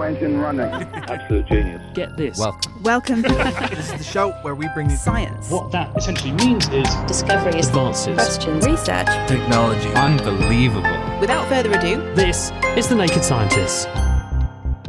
turbo engine running. Absolute genius. Get this. Welcome. This is the show where we bring you Science. What that essentially means is discoveries, Advances. Questions. Research. technology. Unbelievable. Without further ado, This is The Naked Scientists.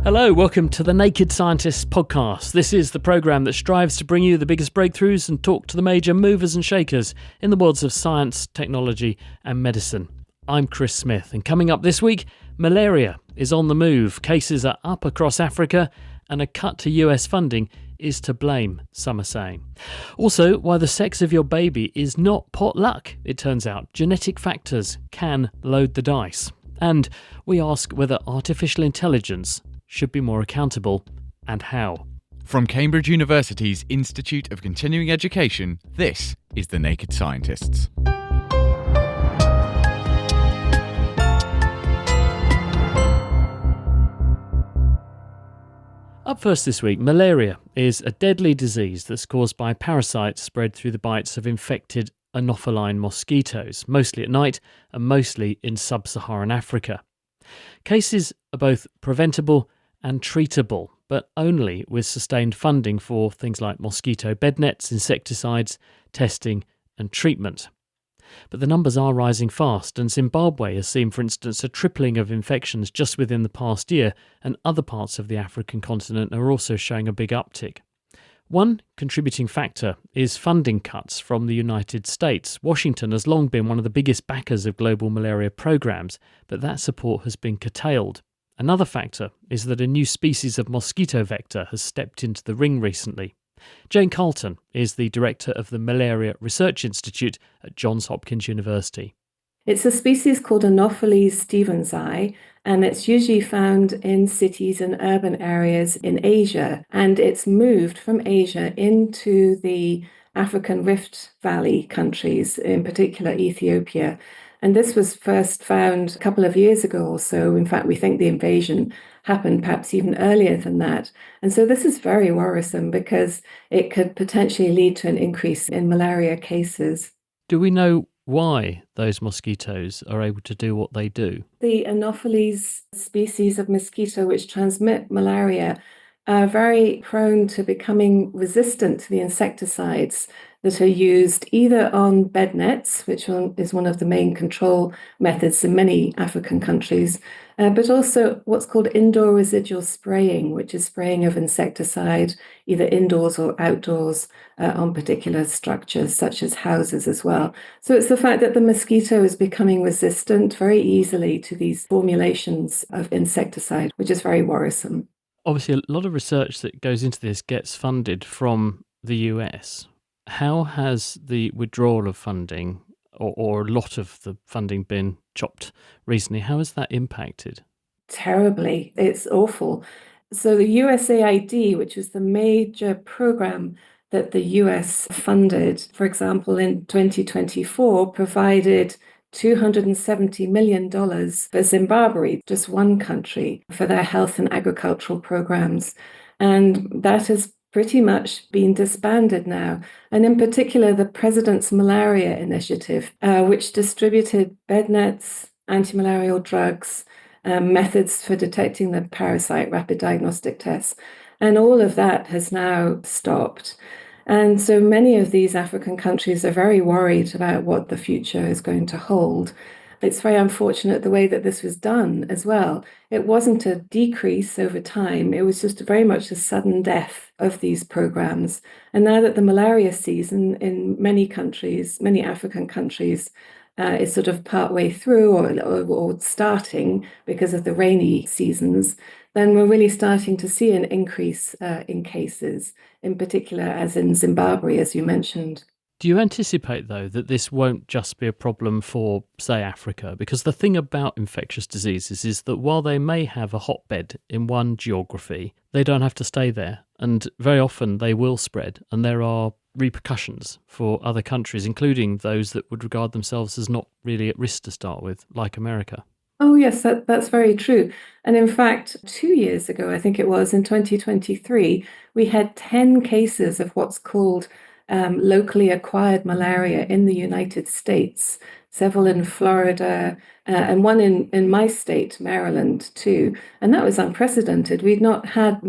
Hello, welcome to the Naked Scientists podcast. This is the programme that strives to bring you the biggest breakthroughs and talk to the major movers and shakers in the worlds of science, technology and medicine. I'm Chris Smith, and coming up this week, malaria is on the move. Cases are up across Africa, and a cut to US funding is to blame, some are saying. Also, why the sex of your baby is not pot luck, it turns out. Genetic factors can load the dice. And we ask whether artificial intelligence should be more accountable, and how. From Cambridge University's Institute of Continuing Education, this is The Naked Scientists. Up first this week, malaria is a deadly disease that's caused by parasites spread through the bites of infected Anopheline mosquitoes, mostly at night and mostly in sub-Saharan Africa. Cases are both preventable and treatable, but only with sustained funding for things like mosquito bed nets, insecticides, testing and treatment. But the numbers are rising fast, and Zimbabwe has seen, for instance, a tripling of infections just within the past year, and other parts of the African continent are also showing a big uptick. One contributing factor is funding cuts from the United States. Washington has long been one of the biggest backers of global malaria programs, but that support has been curtailed. Another factor is that a new species of mosquito vector has stepped into the ring recently. Jane Carlton is the director of the Malaria Research Institute at Johns Hopkins University. It's a species called Anopheles stevensii, and it's usually found in cities and urban areas in Asia. And it's moved from Asia into the African Rift Valley countries, in particular Ethiopia. And this was first found a couple of years ago or so. In fact, we think the invasion happened perhaps even earlier than that. And so this is very worrisome because it could potentially lead to an increase in malaria cases. Do we know why those mosquitoes are able to do what they do? The Anopheles species of mosquito which transmit malaria are very prone to becoming resistant to the insecticides that are used either on bed nets, which is one of the main control methods in many African countries, but also what's called indoor residual spraying, which is spraying of insecticide either indoors or outdoors on particular structures such as houses as well. So it's the fact that the mosquito is becoming resistant very easily to these formulations of insecticide, which is very worrisome. Obviously, a lot of research that goes into this gets funded from the US. How has the withdrawal of funding, or a lot of the funding, been chopped recently? How has that impacted? Terribly. It's awful. So the USAID, which is the major program that the US funded, for example, in 2024, provided $270 million for Zimbabwe, just one country, for their health and agricultural programs. And that has pretty much been disbanded now. And in particular, the President's Malaria Initiative, which distributed bed nets, anti-malarial drugs, methods for detecting the parasite, rapid diagnostic tests. And all of that has now stopped. And so many of these African countries are very worried about what the future is going to hold. It's very unfortunate the way that this was done as well. It wasn't a decrease over time. It was just very much a sudden death of these programs. And now that the malaria season in many countries, many African countries, is sort of partway through or starting because of the rainy seasons, then we're really starting to see an increase in cases, in particular as in Zimbabwe, as you mentioned. Do you anticipate, though, that this won't just be a problem for, say, Africa? Because the thing about infectious diseases is that while they may have a hotbed in one geography, they don't have to stay there. And very often they will spread, and there are repercussions for other countries, including those that would regard themselves as not really at risk to start with, like America. Oh, yes, that's very true. And in fact, 2 years ago, I think it was in 2023, we had 10 cases of what's called locally acquired malaria in the United States, several in Florida, and one in my state, Maryland, too. And that was unprecedented. We'd not had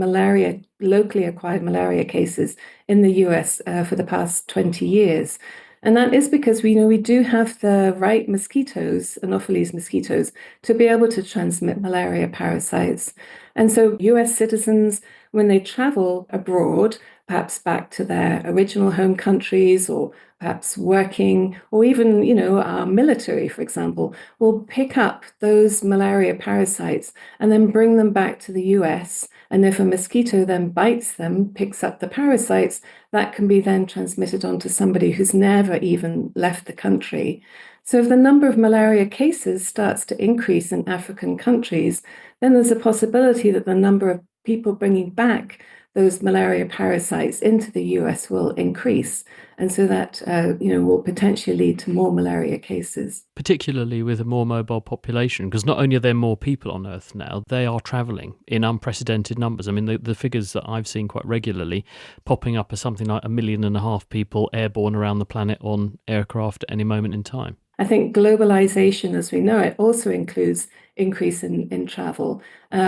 locally acquired malaria cases in the US for the past 20 years. And that is because we do have the right mosquitoes, Anopheles mosquitoes, to be able to transmit malaria parasites. And so US citizens, when they travel abroad, perhaps back to their original home countries or perhaps working, or even, our military, for example, will pick up those malaria parasites and then bring them back to the US. And if a mosquito then bites them, picks up the parasites, that can be then transmitted onto somebody who's never even left the country. So if the number of malaria cases starts to increase in African countries, then there's a possibility that the number of people bringing back those malaria parasites into the US will increase. And so that, will potentially lead to more malaria cases. Particularly with a more mobile population, because not only are there more people on Earth now, they are travelling in unprecedented numbers. I mean, the figures that I've seen quite regularly popping up are something like 1.5 million people airborne around the planet on aircraft at any moment in time. I think globalization, as we know it, also includes increase in travel,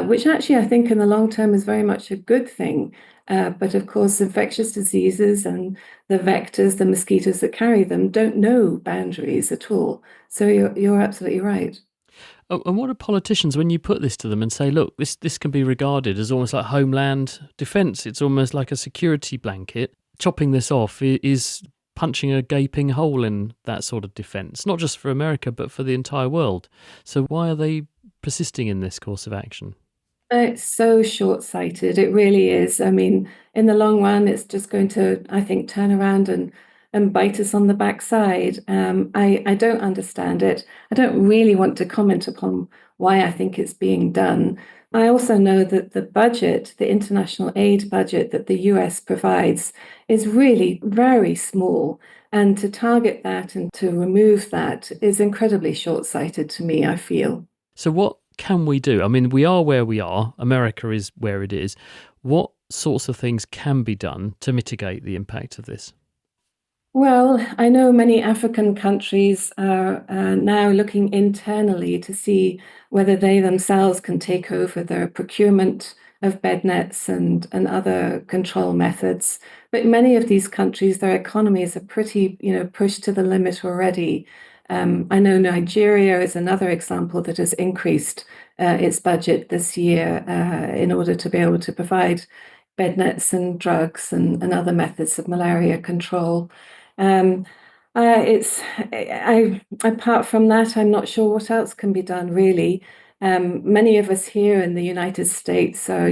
which actually I think in the long term is very much a good thing. But of course, infectious diseases and the vectors, the mosquitoes that carry them, don't know boundaries at all. So you're absolutely right. Oh, and what are politicians, when you put this to them and say, look, this can be regarded as almost like homeland defence, it's almost like a security blanket, chopping this off is punching a gaping hole in that sort of defence, not just for America, but for the entire world. So why are they persisting in this course of action? It's so short-sighted. It really is. I mean, in the long run, it's just going to, I think, turn around and bite us on the backside. I don't understand it. I don't really want to comment upon why I think it's being done. I also know that the budget, the international aid budget that the US provides, is really very small. And to target that and to remove that is incredibly short-sighted to me, I feel. So what can we do? I mean, we are where we are. America is where it is. What sorts of things can be done to mitigate the impact of this? Well, I know many African countries are now looking internally to see whether they themselves can take over the procurement of bed nets and other control methods. But many of these countries, their economies are pretty, pushed to the limit already. I know Nigeria is another example that has increased its budget this year in order to be able to provide bed nets and drugs and other methods of malaria control. Um, apart from that, I'm not sure what else can be done really. Many of us here in the United States are,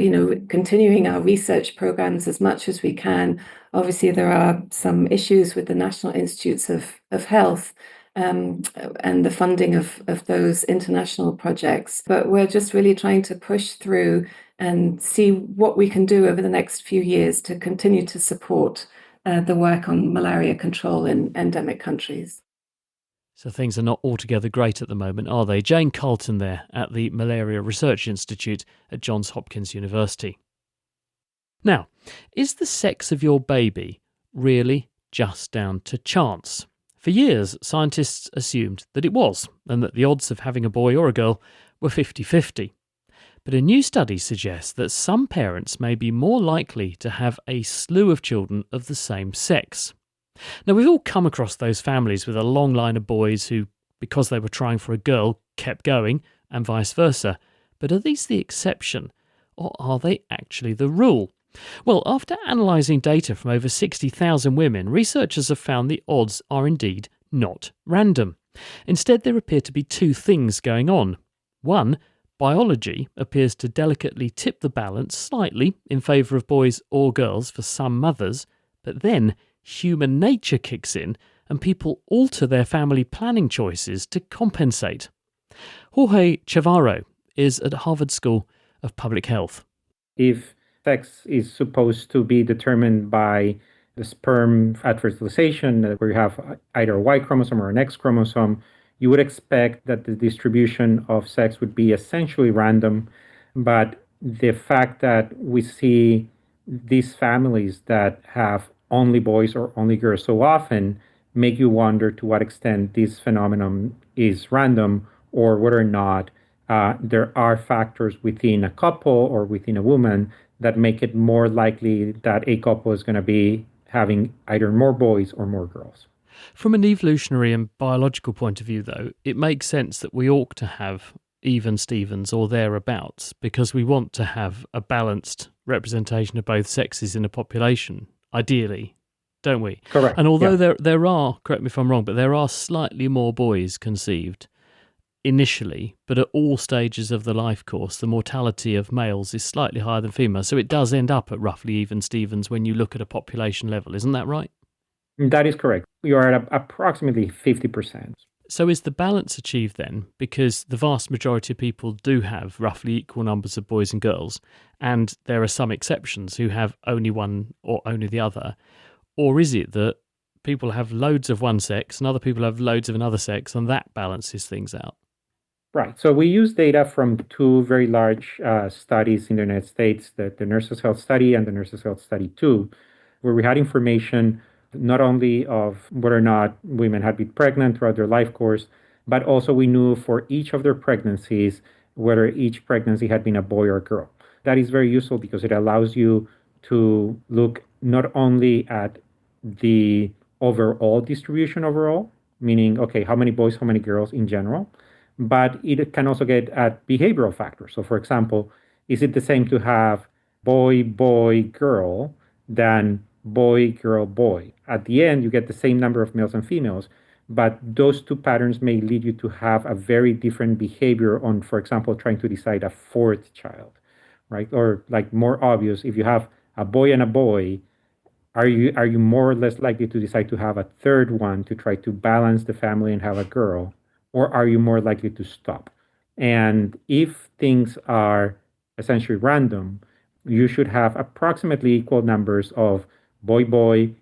continuing our research programs as much as we can. Obviously, there are some issues with the National Institutes of Health and the funding of those international projects. But we're just really trying to push through and see what we can do over the next few years to continue to support the work on malaria control in endemic countries. So things are not altogether great at the moment, are they? Jane Carlton there at the Malaria Research Institute at Johns Hopkins University. Now, is the sex of your baby really just down to chance? For years, scientists assumed that it was, and that the odds of having a boy or a girl were 50-50. But a new study suggests that some parents may be more likely to have a slew of children of the same sex. Now, we've all come across those families with a long line of boys who, because they were trying for a girl, kept going, and vice versa. But are these the exception, or are they actually the rule? Well, after analysing data from over 60,000 women, researchers have found the odds are indeed not random. Instead, there appear to be two things going on. One, biology appears to delicately tip the balance slightly in favour of boys or girls for some mothers, but then human nature kicks in and people alter their family planning choices to compensate. Jorge Chavarro is at Harvard School of Public Health. If sex is supposed to be determined by the sperm at fertilization, where you have either a Y chromosome or an X chromosome, you would expect that the distribution of sex would be essentially random. But the fact that we see these families that have only boys or only girls so often make you wonder to what extent this phenomenon is random or whether or not there are factors within a couple or within a woman that make it more likely that a couple is going to be having either more boys or more girls. From an evolutionary and biological point of view, though, it makes sense that we ought to have even Stevens or thereabouts because we want to have a balanced representation of both sexes in a population, ideally, don't we? Correct. And although Yeah. there are, correct me if I'm wrong, but there are slightly more boys conceived initially, but at all stages of the life course, the mortality of males is slightly higher than females. So it does end up at roughly even Stevens when you look at a population level. Isn't that right? That is correct. You are at approximately 50%. So is the balance achieved then? Because the vast majority of people do have roughly equal numbers of boys and girls, and there are some exceptions who have only one or only the other. Or is it that people have loads of one sex and other people have loads of another sex, and that balances things out? Right. So we use data from two very large studies in the United States, the Nurses' Health Study and the Nurses' Health Study 2, where we had information not only of whether or not women had been pregnant throughout their life course, but also we knew for each of their pregnancies whether each pregnancy had been a boy or a girl. That is very useful because it allows you to look not only at the overall distribution overall, meaning, okay, how many boys, how many girls in general, but it can also get at behavioral factors. So, for example, is it the same to have boy, boy, girl than boy, girl, boy? At the end, you get the same number of males and females, but those two patterns may lead you to have a very different behavior on, for example, trying to decide a fourth child, right? Or like more obvious, if you have a boy and a boy, are you more or less likely to decide to have a third one to try to balance the family and have a girl, or are you more likely to stop? And if things are essentially random, you should have approximately equal numbers of boy boy,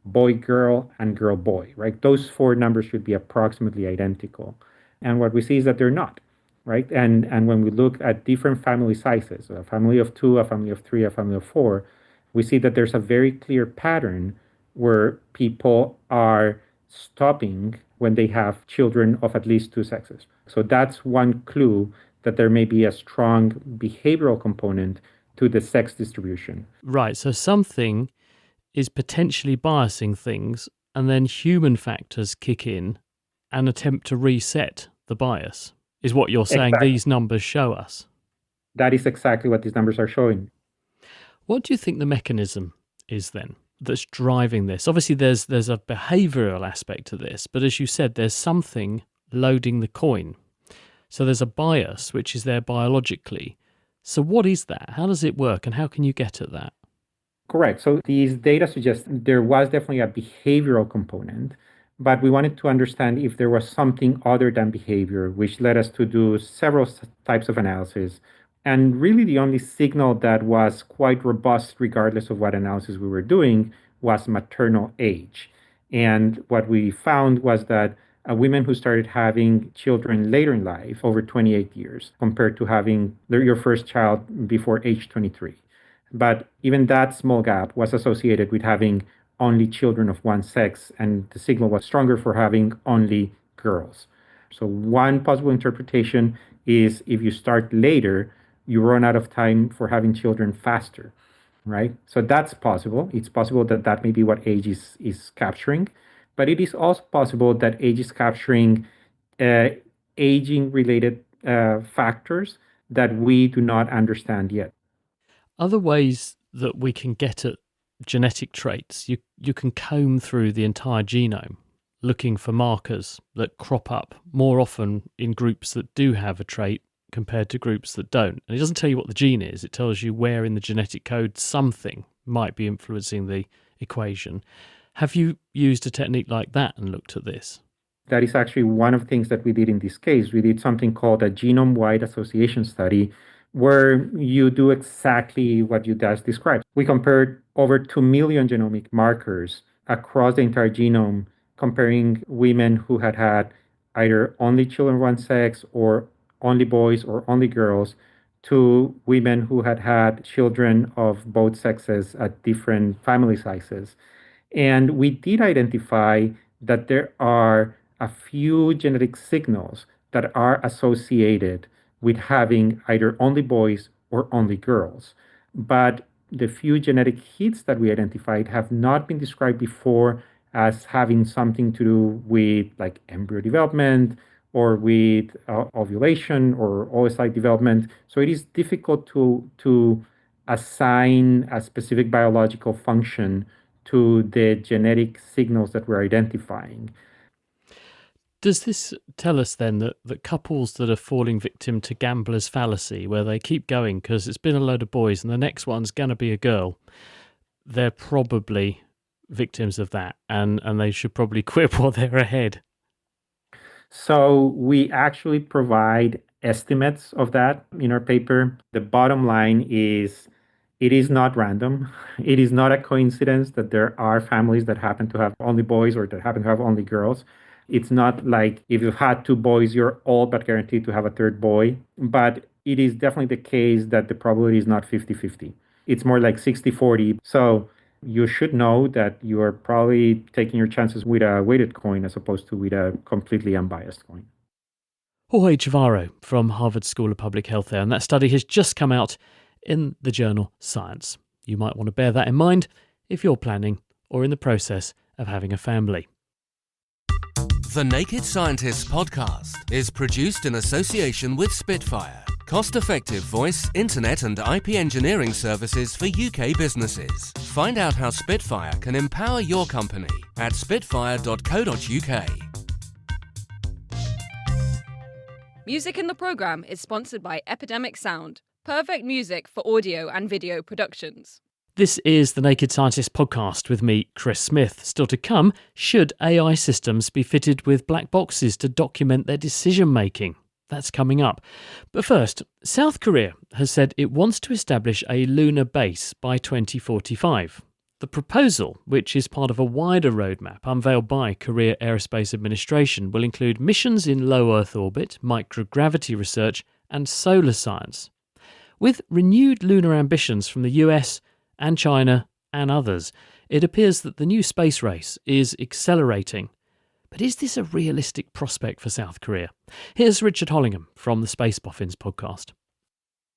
boy girl, and girl boy, right? Those four numbers should be approximately identical. And what we see is that they're not, right? And when we look at different family sizes, a family of two, a family of three, a family of four, we see that there's a very clear pattern where people are stopping when they have children of at least two sexes. So that's one clue that there may be a strong behavioral component to the sex distribution. Right, so something is potentially biasing things, and then human factors kick in and attempt to reset the bias, is what you're saying Exactly. these numbers show us. That is exactly what these numbers are showing. What do you think the mechanism is then that's driving this? Obviously, there's a behavioural aspect to this, but as you said, there's something loading the coin. So there's a bias which is there biologically. So what is that? How does it work, and how can you get at that? Correct. So these data suggest there was definitely a behavioral component, but we wanted to understand if there was something other than behavior, which led us to do several types of analysis. And really, the only signal that was quite robust, regardless of what analysis we were doing, was maternal age. And what we found was that women who started having children later in life, over 28 years, compared to having your first child before age 23. But even that small gap was associated with having only children of one sex, and the signal was stronger for having only girls. So, one possible interpretation is if you start later, you run out of time for having children faster, right? So, that's possible. It's possible that that may be what age is capturing, but it is also possible that age is capturing uh, aging related factors that we do not understand yet. Other ways that we can get at genetic traits, you can comb through the entire genome looking for markers that crop up more often in groups that do have a trait compared to groups that don't. And it doesn't tell you what the gene is, it tells you where in the genetic code something might be influencing the equation. Have you used a technique like that and looked at this? That is actually one of the things that we did in this case. We did something called a genome-wide association study, where you do exactly what you just described. We compared over 2 million genomic markers across the entire genome, comparing women who had had either only children of one sex or only boys or only girls to women who had had children of both sexes at different family sizes. And we did identify that there are a few genetic signals that are associated with having either only boys or only girls. But the few genetic hits that we identified have not been described before as having something to do with like embryo development or with ovulation or oocyte development. So it is difficult to assign a specific biological function to the genetic signals that we're identifying. Does this tell us then that couples that are falling victim to gambler's fallacy, where they keep going because it's been a load of boys and the next one's going to be a girl, they're probably victims of that and they should probably quit while they're ahead? So we actually provide estimates of that in our paper. The bottom line is it is not random. It is not a coincidence that there are families that happen to have only boys or that happen to have only girls. It's not like if you've had two boys, you're all but guaranteed to have a third boy. But it is definitely the case that the probability is not 50-50. It's more like 60-40. So you should know that you are probably taking your chances with a weighted coin as opposed to with a completely unbiased coin. Jorge Chavarro from Harvard School of Public Health there, and that study has just come out in the journal Science. You might want to bear that in mind if you're planning or in the process of having a family. The Naked Scientists podcast is produced in association with Spitfire, cost-effective voice, internet and IP engineering services for UK businesses. Find out how Spitfire can empower your company at spitfire.co.uk. Music in the programme is sponsored by Epidemic Sound, perfect music for audio and video productions. This is the Naked Scientist podcast with me, Chris Smith. Still to come, should AI systems be fitted with black boxes to document their decision-making? That's coming up. But first, South Korea has said it wants to establish a lunar base by 2045. The proposal, which is part of a wider roadmap unveiled by Korea Aerospace Administration, will include missions in low Earth orbit, microgravity research, and solar science. With renewed lunar ambitions from the US and China and others, it appears that the new space race is accelerating. But is this a realistic prospect for South Korea? Here's Richard Hollingham from the Space Boffins podcast.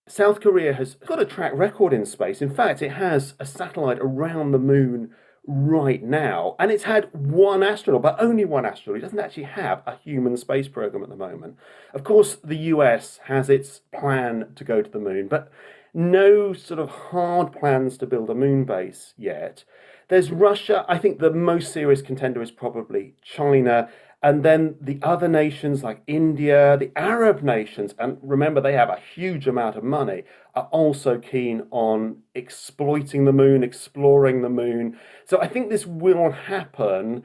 South Korea has got a track record in space. In fact, it has a satellite around the moon right now, and it's had one astronaut, but only one astronaut. It doesn't actually have a human space program at the moment. Of course, the US has its plan to go to the moon, but no sort of hard plans to build a moon base yet. There's Russia. I think the most serious contender is probably China. And then the other nations like India, the Arab nations, and remember they have a huge amount of money, are also keen on exploiting the moon, exploring the moon. So I think this will happen.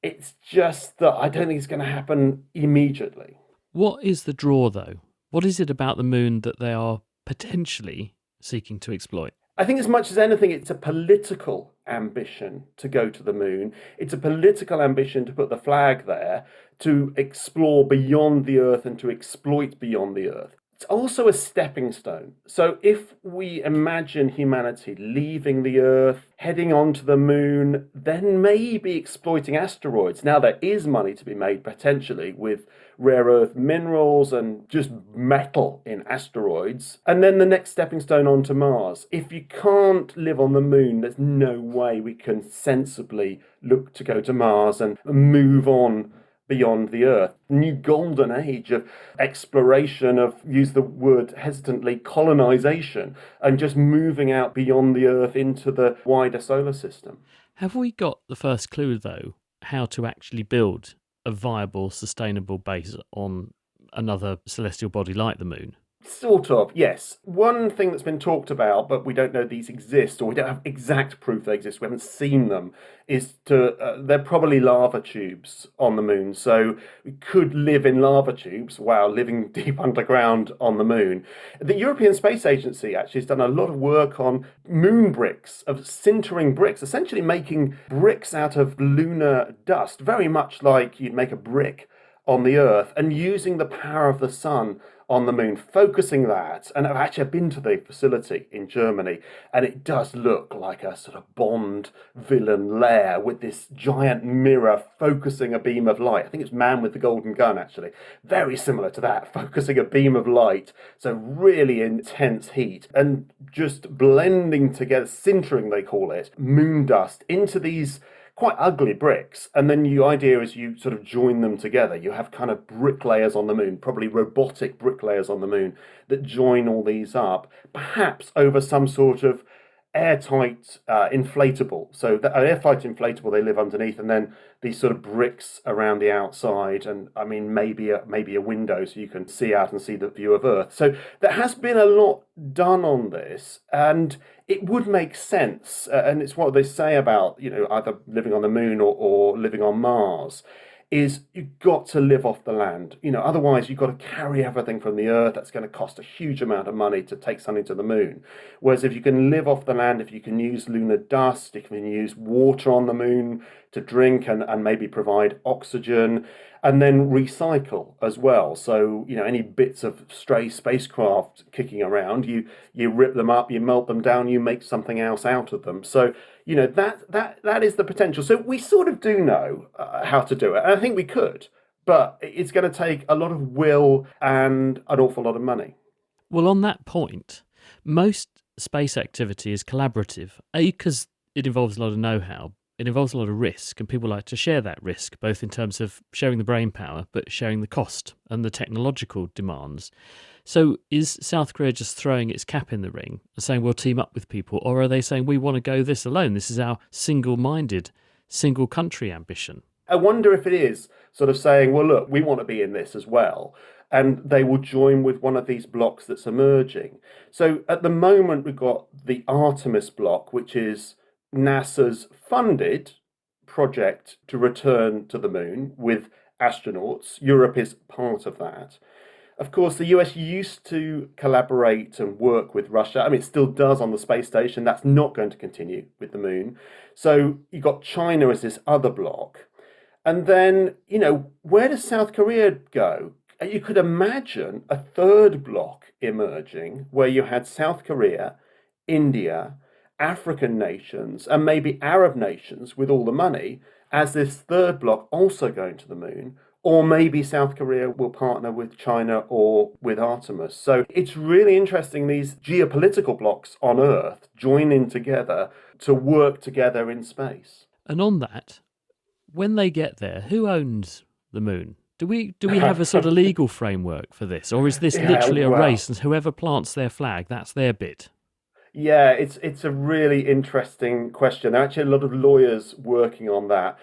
It's just that I don't think it's going to happen immediately. What is the draw, though? What is it about the moon that they are potentially seeking to exploit? I think as much as anything, it's a political ambition to go to the moon. It's a political ambition to put the flag there, to explore beyond the Earth and to exploit beyond the Earth. It's also a stepping stone. So if we imagine humanity leaving the Earth, heading onto the moon, then maybe exploiting asteroids. Now there is money to be made potentially with rare earth minerals and just metal in asteroids. And then the next stepping stone onto Mars. If you can't live on the moon, there's no way we can sensibly look to go to Mars and move on beyond the Earth. New golden age of exploration, of, use the word hesitantly, colonization, and just moving out beyond the Earth into the wider solar system. Have we got the first clue, though, how to actually build a viable, sustainable base on another celestial body like the moon? Sort of, yes. One thing that's been talked about, but we don't know these exist, or we don't have exact proof they exist, we haven't seen them, is they're probably lava tubes on the moon. So we could live in lava tubes while living deep underground on the moon. The European Space Agency actually has done a lot of work on moon bricks, of sintering bricks, essentially making bricks out of lunar dust, very much like you'd make a brick on the Earth, and using the power of the sun on the moon, focusing that. And I've been to the facility in Germany, and it does look like a sort of Bond villain lair with this giant mirror focusing a beam of light. I think it's Man with the Golden Gun, actually. Very similar to that, focusing a beam of light. So really intense heat and just blending together, sintering they call it, moon dust into these quite ugly bricks. And then the idea is you sort of join them together. You have kind of bricklayers on the moon, probably robotic bricklayers on the moon that join all these up, perhaps over some sort of airtight inflatable. So the airtight inflatable they live underneath, and then these sort of bricks around the outside, and I mean maybe a window so you can see out and see the view of Earth. So there has been a lot done on this, and it would make sense. And it's what they say about, either living on the moon or living on Mars, is you've got to live off the land. Otherwise you've got to carry everything from the Earth. That's going to cost a huge amount of money to take something to the moon. Whereas if you can live off the land, if you can use lunar dust, if you can use water on the moon to drink and maybe provide oxygen, and then recycle as well. So, any bits of stray spacecraft kicking around, you rip them up, you melt them down, you make something else out of them. So, that is the potential. So we sort of do know how to do it. And I think we could, but it's going to take a lot of will and an awful lot of money. Well, on that point, most space activity is collaborative, because it involves a lot of know-how. It involves a lot of risk, and people like to share that risk, both in terms of sharing the brain power, but sharing the cost and the technological demands. So is South Korea just throwing its cap in the ring and saying we'll team up with people, or are they saying we want to go this alone? This is our single-minded, single-country ambition. I wonder if it is sort of saying, well, look, we want to be in this as well. And they will join with one of these blocks that's emerging. So at the moment, we've got the Artemis block, which is NASA's funded project to return to the moon with astronauts. Europe is part of that. Of course, the US used to collaborate and work with Russia. I mean, it still does on the space station. That's not going to continue with the moon. So you've got China as this other block. And then, where does South Korea go? You could imagine a third block emerging where you had South Korea, India, African nations, and maybe Arab nations with all the money as this third block also going to the moon. Or maybe South Korea will partner with China or with Artemis. So it's really interesting, these geopolitical blocks on Earth joining together to work together in space. And on that, when they get there, who owns the moon? Do we have a sort of legal framework for this? Or is this literally a race, and whoever plants their flag, that's their bit? Yeah, it's a really interesting question. There are actually a lot of lawyers working on that.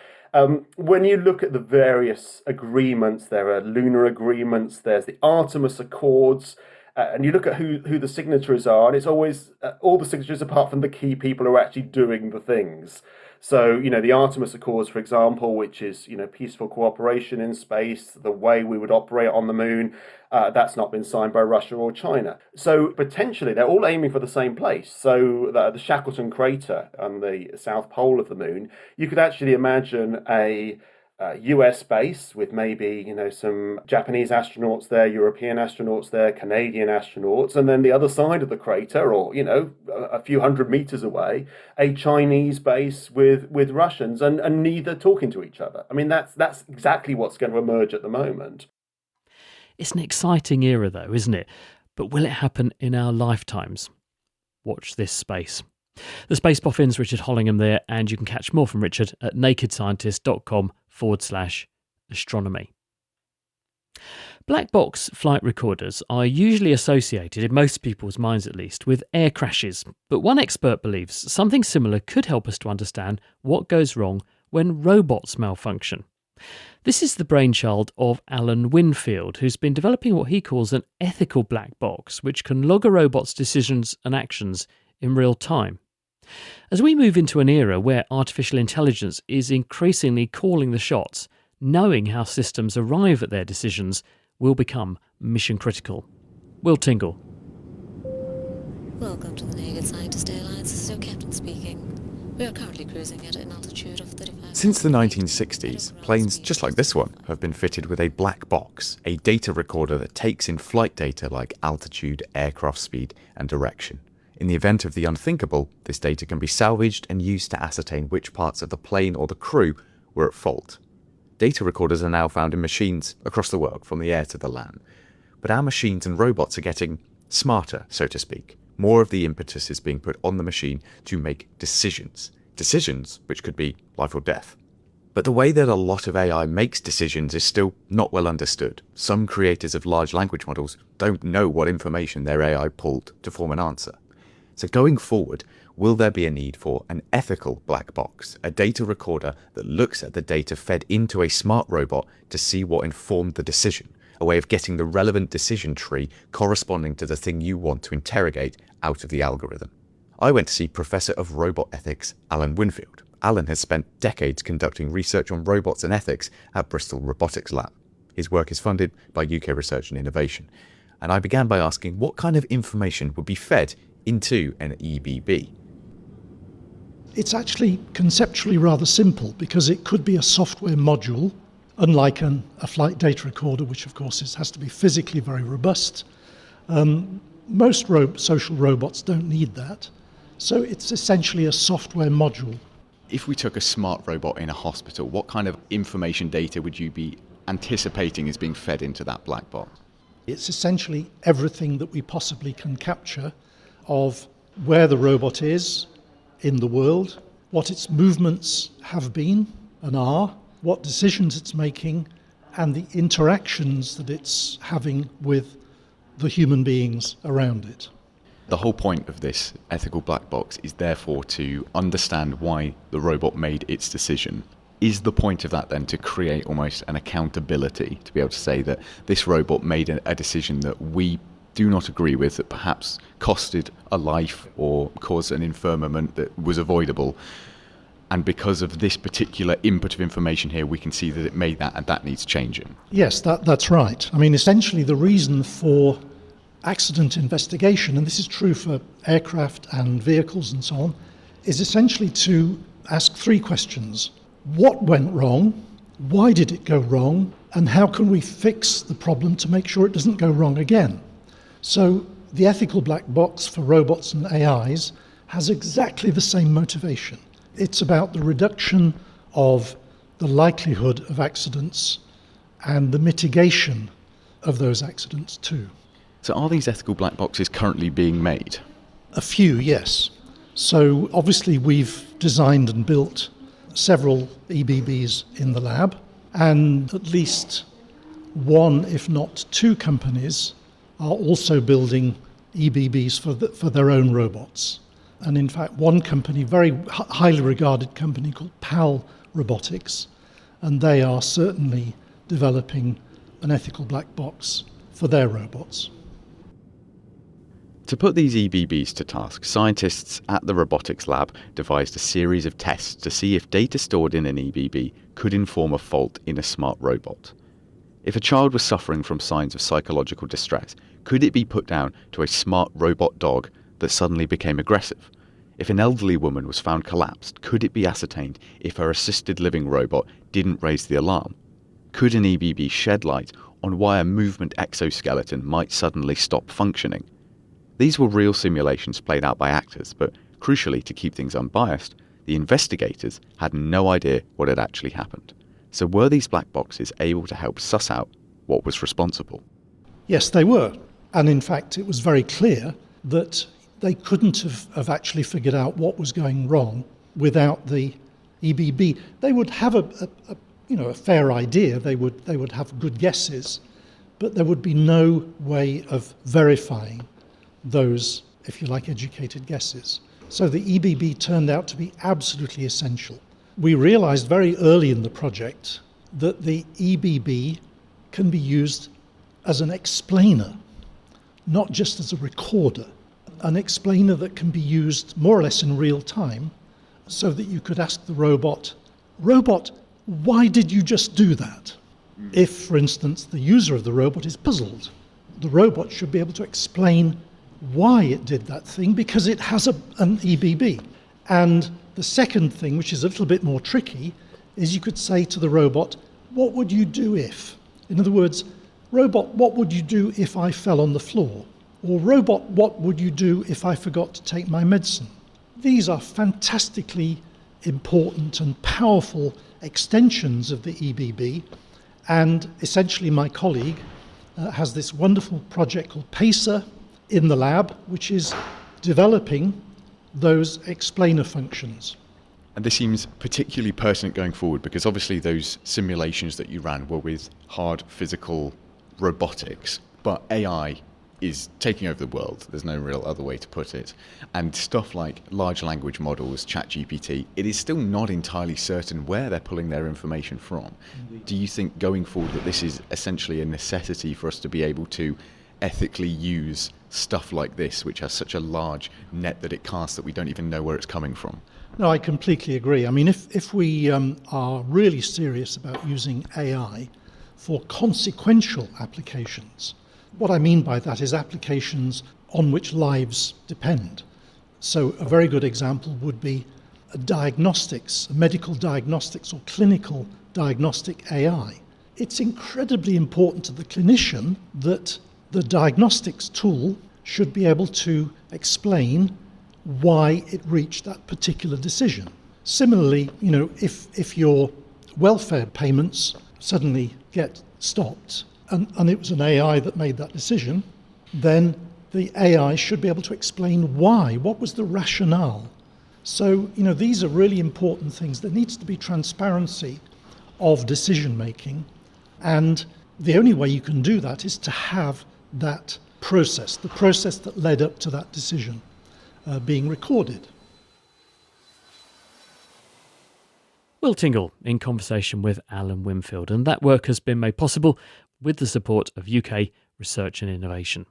When you look at the various agreements, there are lunar agreements, there's the Artemis Accords, and you look at who the signatories are, and it's always all the signatories apart from the key people who are actually doing the things. So, the Artemis Accords, for example, which is, peaceful cooperation in space, the way we would operate on the moon, that's not been signed by Russia or China. So potentially they're all aiming for the same place. So the Shackleton crater on the south pole of the moon, you could actually imagine a US base with maybe, some Japanese astronauts there, European astronauts there, Canadian astronauts, and then the other side of the crater, or, a few hundred meters away, a Chinese base with Russians, and neither talking to each other. I mean, that's exactly what's going to emerge at the moment. It's an exciting era, though, isn't it? But will it happen in our lifetimes? Watch this space. The Space Boffin's Richard Hollingham there, and you can catch more from Richard at nakedscientist.com/astronomy. Black box flight recorders are usually associated, in most people's minds at least, with air crashes. But one expert believes something similar could help us to understand what goes wrong when robots malfunction. This is the brainchild of Alan Winfield, who's been developing what he calls an ethical black box, which can log a robot's decisions and actions in real time. As we move into an era where artificial intelligence is increasingly calling the shots, knowing how systems arrive at their decisions will become mission critical. Will Tingle. Welcome to the Naked Scientist Airlines. This is your captain speaking. We are currently cruising at an altitude of 35. Since the 1960s, planes just like this one have been fitted with a black box, a data recorder that takes in flight data like altitude, aircraft speed, and direction. In the event of the unthinkable, this data can be salvaged and used to ascertain which parts of the plane or the crew were at fault. Data recorders are now found in machines across the world, from the air to the land. But our machines and robots are getting smarter, so to speak. More of the impetus is being put on the machine to make decisions. Decisions which could be life or death. But the way that a lot of AI makes decisions is still not well understood. Some creators of large language models don't know what information their AI pulled to form an answer. So going forward, will there be a need for an ethical black box, a data recorder that looks at the data fed into a smart robot to see what informed the decision, a way of getting the relevant decision tree corresponding to the thing you want to interrogate out of the algorithm? I went to see Professor of Robot Ethics, Alan Winfield. Alan has spent decades conducting research on robots and ethics at Bristol Robotics Lab. His work is funded by UK Research and Innovation. And I began by asking what kind of information would be fed into an EBB. It's actually conceptually rather simple, because it could be a software module, unlike a flight data recorder, which of course has to be physically very robust. Most social robots don't need that. So it's essentially a software module. If we took a smart robot in a hospital, what kind of information data would you be anticipating is being fed into that black box? It's essentially everything that we possibly can capture of where the robot is in the world, what its movements have been and are, what decisions it's making, and the interactions that it's having with the human beings around it. The whole point of this ethical black box is therefore to understand why the robot made its decision. Is the point of that then to create almost an accountability, to be able to say that this robot made a decision that we do not agree with, that perhaps costed a life or caused an infirmament that was avoidable, and because of this particular input of information here, we can see that it made that, and that needs changing? Yes, that's right. I mean, essentially the reason for accident investigation, and this is true for aircraft and vehicles and so on, is essentially to ask three questions. What went wrong? Why did it go wrong? And how can we fix the problem to make sure it doesn't go wrong again? So the ethical black box for robots and AIs has exactly the same motivation. It's about the reduction of the likelihood of accidents and the mitigation of those accidents too. So are these ethical black boxes currently being made? A few, yes. So obviously we've designed and built several EBBs in the lab, and at least one, if not two companies are also building EBBs for their own robots. And in fact, one company, very highly regarded company called PAL Robotics, and they are certainly developing an ethical black box for their robots. To put these EBBs to task, scientists at the robotics lab devised a series of tests to see if data stored in an EBB could inform a fault in a smart robot. If a child was suffering from signs of psychological distress, could it be put down to a smart robot dog that suddenly became aggressive? If an elderly woman was found collapsed, could it be ascertained if her assisted living robot didn't raise the alarm? Could an EBB shed light on why a movement exoskeleton might suddenly stop functioning? These were real simulations played out by actors, but crucially, to keep things unbiased, the investigators had no idea what had actually happened. So were these black boxes able to help suss out what was responsible? Yes, they were. And in fact, it was very clear that they couldn't have actually figured out what was going wrong without the EBB. They would have a fair idea. They would have good guesses, but there would be no way of verifying those, if you like, educated guesses. So the EBB turned out to be absolutely essential. We realized very early in the project that the EBB can be used as an explainer, not just as a recorder. An explainer that can be used more or less in real time, so that you could ask the robot, why did you just do that? If, for instance, the user of the robot is puzzled, the robot should be able to explain why it did that thing, because it has an EBB. And the second thing, which is a little bit more tricky, is you could say to the robot, what would you do if? In other words, robot, what would you do if I fell on the floor? Or robot, what would you do if I forgot to take my medicine? These are fantastically important and powerful extensions of the EBB, and essentially my colleague has this wonderful project called PACER in the lab, which is developing those explainer functions. And this seems particularly pertinent going forward because obviously those simulations that you ran were with hard physical robotics, but AI is taking over the world. There's no real other way to put it. And stuff like large language models, ChatGPT, it is still not entirely certain where they're pulling their information from. Do you think going forward that this is essentially a necessity for us to be able to ethically use stuff like this, which has such a large net that it casts that we don't even know where it's coming from? No, I completely agree. I mean, if we are really serious about using AI for consequential applications, what I mean by that is applications on which lives depend. So a very good example would be diagnostics, medical diagnostics or clinical diagnostic AI. It's incredibly important to the clinician that the diagnostics tool should be able to explain why it reached that particular decision. Similarly, if your welfare payments suddenly get stopped, and it was an AI that made that decision, then the AI should be able to explain why. What was the rationale? So, these are really important things. There needs to be transparency of decision making, and the only way you can do that is to have that process, the process that led up to that decision, being recorded. Will Tingle in conversation with Alan Winfield, and that work has been made possible with the support of UK research and innovation.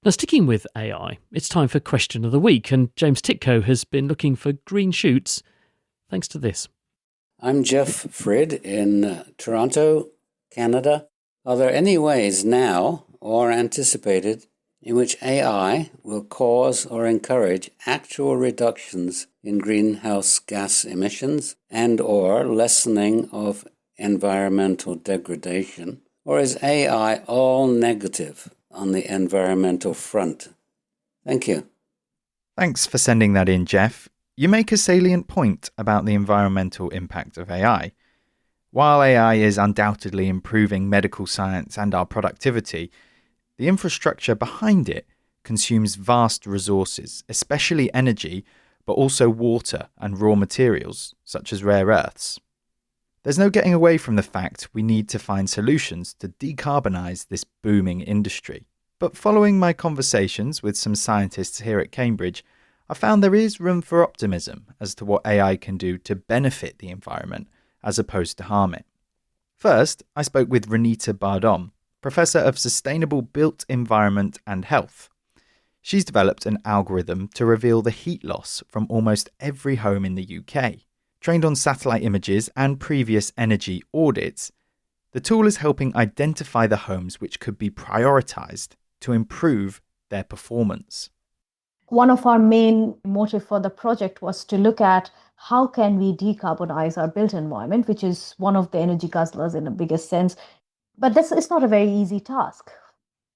Now, sticking with AI, it's time for Question of the Week, and James Titko has been looking for green shoots thanks to this. I'm Jeff Frid in Toronto, Canada. Are there any ways now or anticipated in which AI will cause or encourage actual reductions in greenhouse gas emissions and/or lessening of environmental degradation? Or is AI all negative on the environmental front? Thank you. Thanks for sending that in, Jeff. You make a salient point about the environmental impact of AI. While AI is undoubtedly improving medical science and our productivity, the infrastructure behind it consumes vast resources, especially energy, but also water and raw materials, such as rare earths. There's no getting away from the fact we need to find solutions to decarbonise this booming industry. But following my conversations with some scientists here at Cambridge, I found there is room for optimism as to what AI can do to benefit the environment as opposed to harm it. First, I spoke with Renita Bardom, Professor of Sustainable Built Environment and Health. She's developed an algorithm to reveal the heat loss from almost every home in the UK. Trained on satellite images and previous energy audits, the tool is helping identify the homes which could be prioritised to improve their performance. One of our main motive for the project was to look at how can we decarbonize our built environment, which is one of the energy guzzlers in the biggest sense. But it's not a very easy task.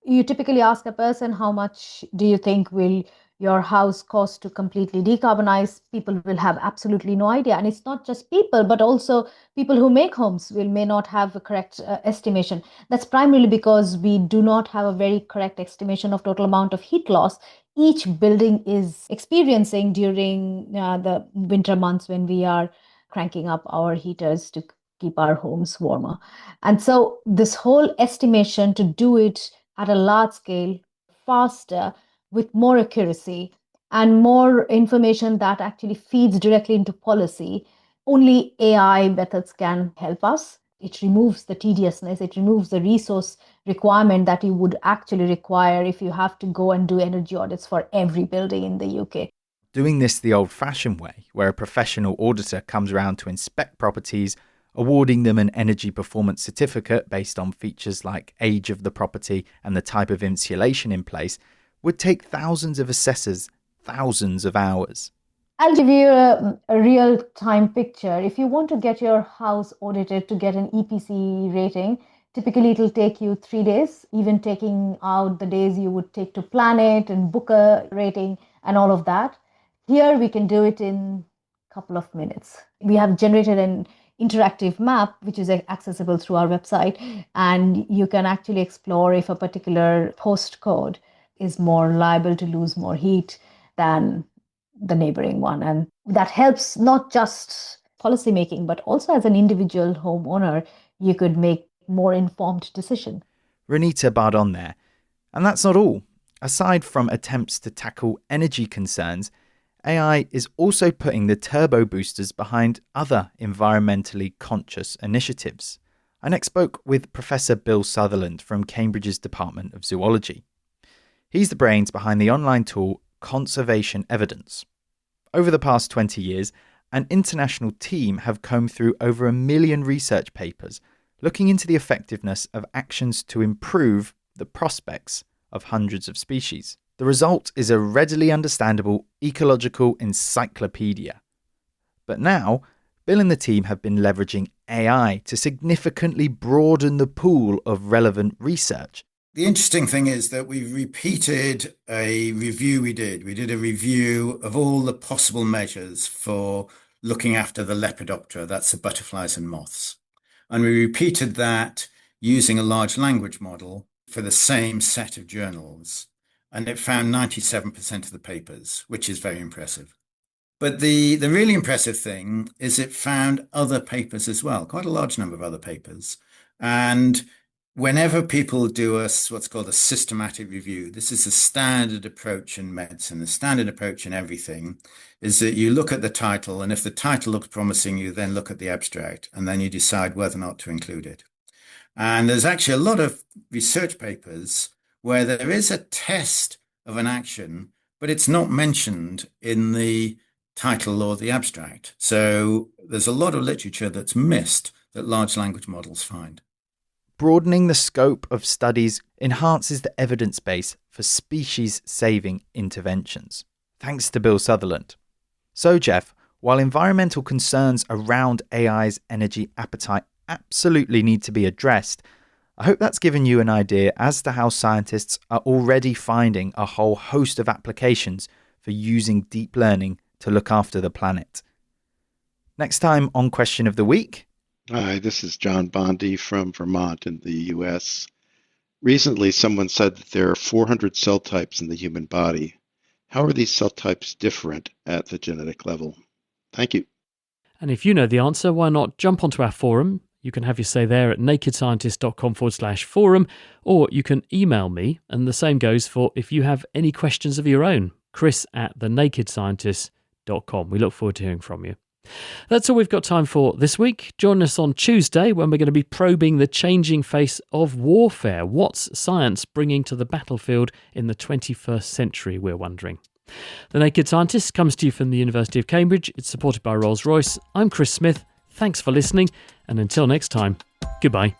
You typically ask a person, how much do you think will your house cost to completely decarbonize? People will have absolutely no idea. And it's not just people, but also people who make homes may not have a correct estimation. That's primarily because we do not have a very correct estimation of total amount of heat loss each building is experiencing during the winter months when we are cranking up our heaters to keep our homes warmer. And so this whole estimation to do it at a large scale, faster, with more accuracy and more information that actually feeds directly into policy, only AI methods can help us. It removes the tediousness, it removes the resource requirement that you would actually require if you have to go and do energy audits for every building in the UK. Doing this the old-fashioned way, where a professional auditor comes around to inspect properties, awarding them an energy performance certificate based on features like age of the property and the type of insulation in place, would take thousands of assessors, thousands of hours. I'll give you a real-time picture. If you want to get your house audited to get an EPC rating, typically it'll take you 3 days, even taking out the days you would take to plan it and book a rating and all of that. Here we can do it in a couple of minutes. We have generated an interactive map which is accessible through our website, and you can actually explore if a particular postcode is more liable to lose more heat than the neighboring one. And that helps not just policy making, but also as an individual homeowner, you could make more informed decision. Renita Bardon there. And that's not all. Aside from attempts to tackle energy concerns, AI is also putting the turbo boosters behind other environmentally conscious initiatives. I next spoke with Professor Bill Sutherland from Cambridge's Department of Zoology. He's the brains behind the online tool Conservation Evidence. Over the past 20 years, an international team have combed through over 1 million research papers looking into the effectiveness of actions to improve the prospects of hundreds of species. The result is a readily understandable ecological encyclopedia. But now, Bill and the team have been leveraging AI to significantly broaden the pool of relevant research. The interesting thing is that we've repeated a review we did. We did a review of all the possible measures for looking after the Lepidoptera, that's the butterflies and moths. And we repeated that using a large language model for the same set of journals. And it found 97% of the papers, which is very impressive. But the really impressive thing is it found other papers as well, quite a large number of other papers. And whenever people do what's called a systematic review, this is a standard approach in medicine, the standard approach in everything, is that you look at the title, and if the title looks promising, you then look at the abstract, and then you decide whether or not to include it. And there's actually a lot of research papers where there is a test of an action, but it's not mentioned in the title or the abstract. So there's a lot of literature that's missed that large language models find. Broadening the scope of studies enhances the evidence base for species-saving interventions. Thanks to Bill Sutherland. So, Jeff, while environmental concerns around AI's energy appetite absolutely need to be addressed, I hope that's given you an idea as to how scientists are already finding a whole host of applications for using deep learning to look after the planet. Next time on Question of the Week. Hi, this is John Bondi from Vermont in the U.S. Recently, someone said that there are 400 cell types in the human body. How are these cell types different at the genetic level? Thank you. And if you know the answer, why not jump onto our forum? You can have your say there at nakedscientist.com/forum, or you can email me, and the same goes for if you have any questions of your own, chris@thenakedscientist.com. We look forward to hearing from you. That's all we've got time for this week. Join us on Tuesday when we're going to be probing the changing face of warfare. What's science bringing to the battlefield in the 21st century, we're wondering. The Naked Scientist comes to you from the University of Cambridge. It's supported by Rolls-Royce. I'm Chris Smith. Thanks for listening, and until next time, goodbye.